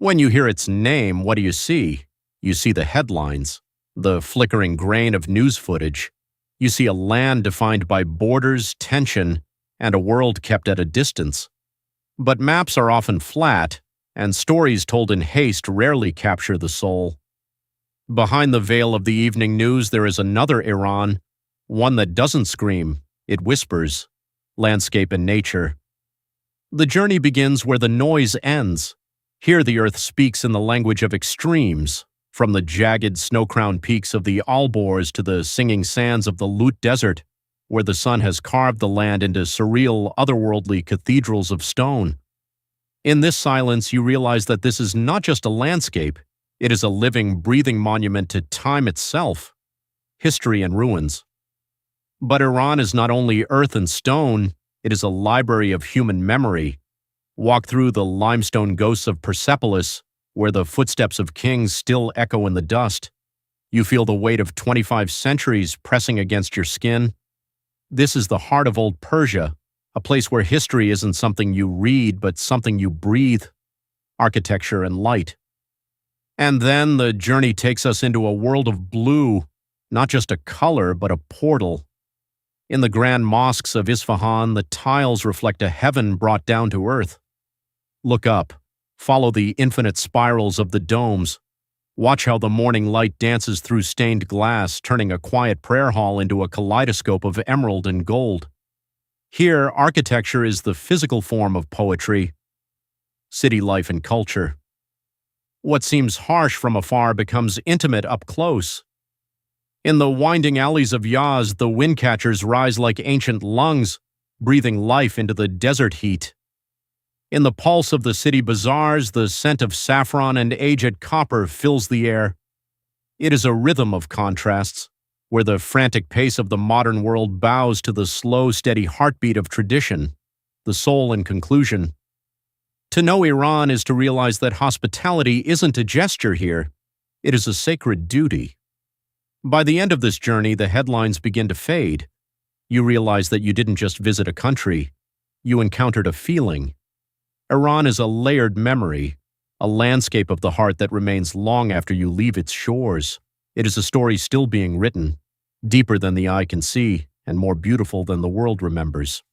When you hear its name, what do you see? You see the headlines, the flickering grain of news footage. You see a land defined by borders, tension, and a world kept at a distance. But maps are often flat, and stories told in haste rarely capture the soul. Behind the veil of the evening news there is another Iran, one that doesn't scream, it whispers, landscape and nature. The journey begins where the noise ends. Here the earth speaks in the language of extremes, from the jagged snow-crowned peaks of the Alborz to the singing sands of the Lut Desert, where the sun has carved the land into surreal, otherworldly cathedrals of stone. In this silence, you realize that this is not just a landscape, it is a living, breathing monument to time itself, history and ruins. But Iran is not only earth and stone, it is a library of human memory. Walk through the limestone ghosts of Persepolis, where the footsteps of kings still echo in the dust. You feel the weight of 25 centuries pressing against your skin. This is the heart of old Persia, a place where history isn't something you read, but something you breathe, architecture and light. And then the journey takes us into a world of blue, not just a color, but a portal. In the grand mosques of Isfahan, the tiles reflect a heaven brought down to earth. Look up, follow the infinite spirals of the domes. Watch how the morning light dances through stained glass, turning a quiet prayer hall into a kaleidoscope of emerald and gold. Here, architecture is the physical form of poetry, city life and culture. What seems harsh from afar becomes intimate up close. In the winding alleys of Yaz, the windcatchers rise like ancient lungs, breathing life into the desert heat. In the pulse of the city bazaars, the scent of saffron and aged copper fills the air. It is a rhythm of contrasts, where the frantic pace of the modern world bows to the slow, steady heartbeat of tradition, the soul in conclusion. To know Iran is to realize that hospitality isn't a gesture here, it is a sacred duty. By the end of this journey, the headlines begin to fade. You realize that you didn't just visit a country, you encountered a feeling. Iran is a layered memory, a landscape of the heart that remains long after you leave its shores. It is a story still being written, deeper than the eye can see, and more beautiful than the world remembers.